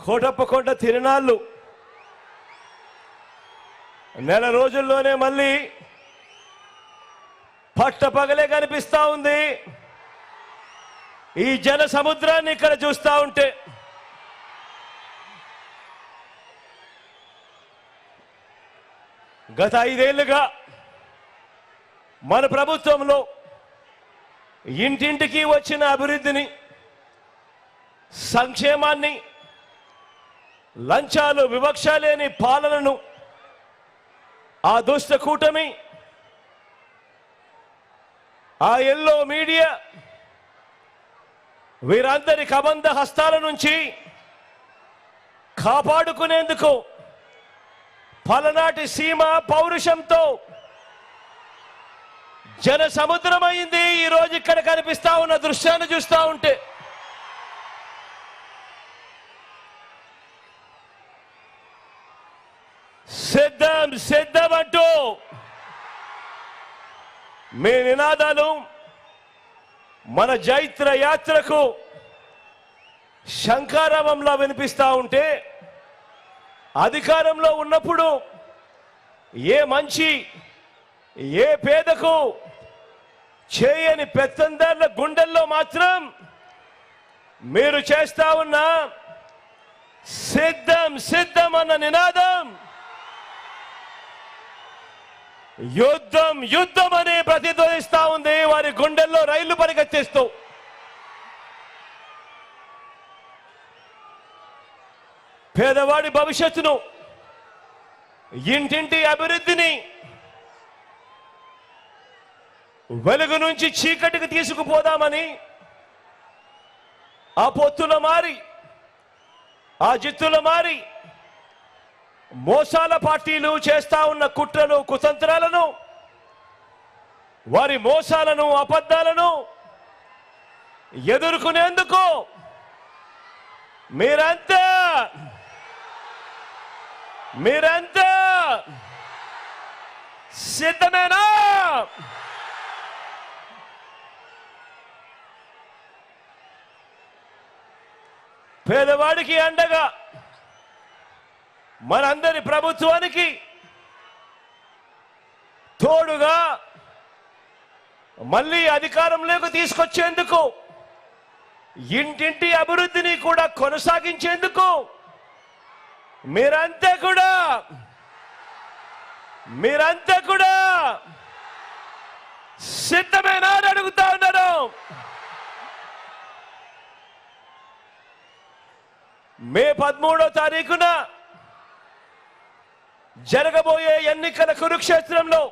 కోటప్పకొండ తిరునాళ్ళు నెల రోజుల్లోనే మళ్ళీ పట్టపగలే కనిపిస్తా ఉంది. ఈ జన సముద్రాన్ని ఇక్కడ చూస్తా ఉంటే గత 5 ఏళ్లుగా మన ప్రభుత్వంలో ఇంటింటికి వచ్చిన అభివృద్ధిని, సంక్షేమాన్ని, లంచాలు వివక్ష లేని పాలనను ఆ దుష్ట కూటమి, ఆ ఎల్లో మీడియా వీరందరి కబంధ హస్తాల నుంచి కాపాడుకునేందుకు పలనాటి సీమ పౌరుషంతో జన సముద్రమైంది. ఈ రోజు ఇక్కడ కనిపిస్తా ఉన్న దృశ్యాన్ని చూస్తా ఉంటే సిద్ధం సిద్ధం అంటూ మీ నినాదాలు మన జైత్ర యాత్రకు శంఖారావంలా వినిపిస్తా ఉంటే, అధికారంలో ఉన్నప్పుడు ఏ మంచి ఏ పేదకు చేయని పెత్తందారుల గుండెల్లో మాత్రం మీరు చేస్తా ఉన్న సిద్ధం సిద్ధం అన్న నినాదం యుద్ధం యుద్ధం అని ప్రతిధ్వనిస్తా ఉంది. వారి గుండెల్లో రైళ్లు పరిగెత్తిస్తూ పేదవాడి భవిష్యత్తును, ఇంటింటి అభివృద్ధిని వెలుగు నుంచి చీకటికి తీసుకుపోదామని ఆ పొత్తుల మారి, ఆ జిత్తుల మారి మోసాల పార్టీలు చేస్తా ఉన్న కుట్రలు కుతంత్రాలను, వారి మోసాలను అబద్ధాలను ఎదుర్కొనేందుకు మీరంతా సిద్ధమేనా? పేదవాడికి అండగా మనందరి ప్రభుత్వానికి తోడుగా మళ్ళీ అధికారంలోకి తీసుకొచ్చేందుకు, ఇంటింటి అభివృద్ధిని కూడా కొనసాగించేందుకు మీరంతా కూడా సిద్ధమేనా అని అడుగుతా ఉన్నారు. మే 13వ తారీఖున జరగబోయే ఎన్నికల కురుక్షేత్రంలో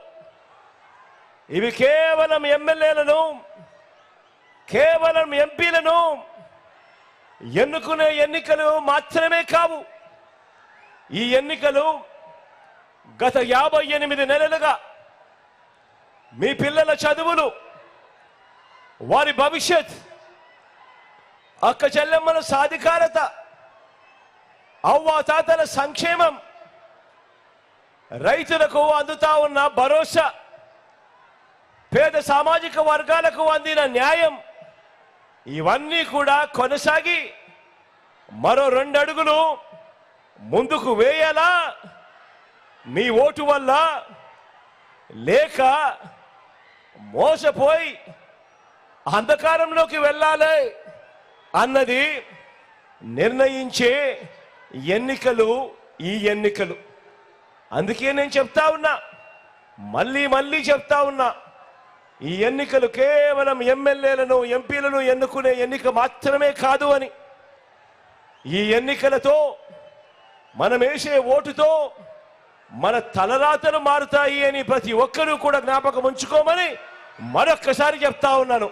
ఇవి కేవలం ఎమ్మెల్యేలను, కేవలం ఎంపీలను ఎన్నుకునే ఎన్నికలు మాత్రమే కావు. ఈ ఎన్నికలు గత 58 నెలలుగా మీ పిల్లల చదువులు, వారి భవిష్యత్, అక్క చెల్లెమ్మల సాధికారత, అవ్వాతాతల సంక్షేమం, రైతులకు అందుతా ఉన్న భరోసా, పేద సామాజిక వర్గాలకు అందిన న్యాయం, ఇవన్నీ కూడా కొనసాగి మరో 2 అడుగులు ముందుకు వేయాలా? మీ ఓటు వల్ల లేక మోసపోయి అంధకారంలోకి వెళ్ళాలి అన్నది నిర్ణయించే ఎన్నికలు ఈ ఎన్నికలు. అందుకే నేను చెప్తా ఉన్నా, మళ్ళీ చెప్తా ఉన్నా, ఈ ఎన్నికలు కేవలం ఎమ్మెల్యేలను, ఎంపీలను ఎన్నుకునే ఎన్నిక మాత్రమే కాదు అని. ఈ ఎన్నికలతో మనం వేసే ఓటుతో మన తలరాతలు మారుతాయి అని ప్రతి ఒక్కరూ కూడా జ్ఞాపకం ఉంచుకోమని మరొక్కసారి చెప్తా ఉన్నాను.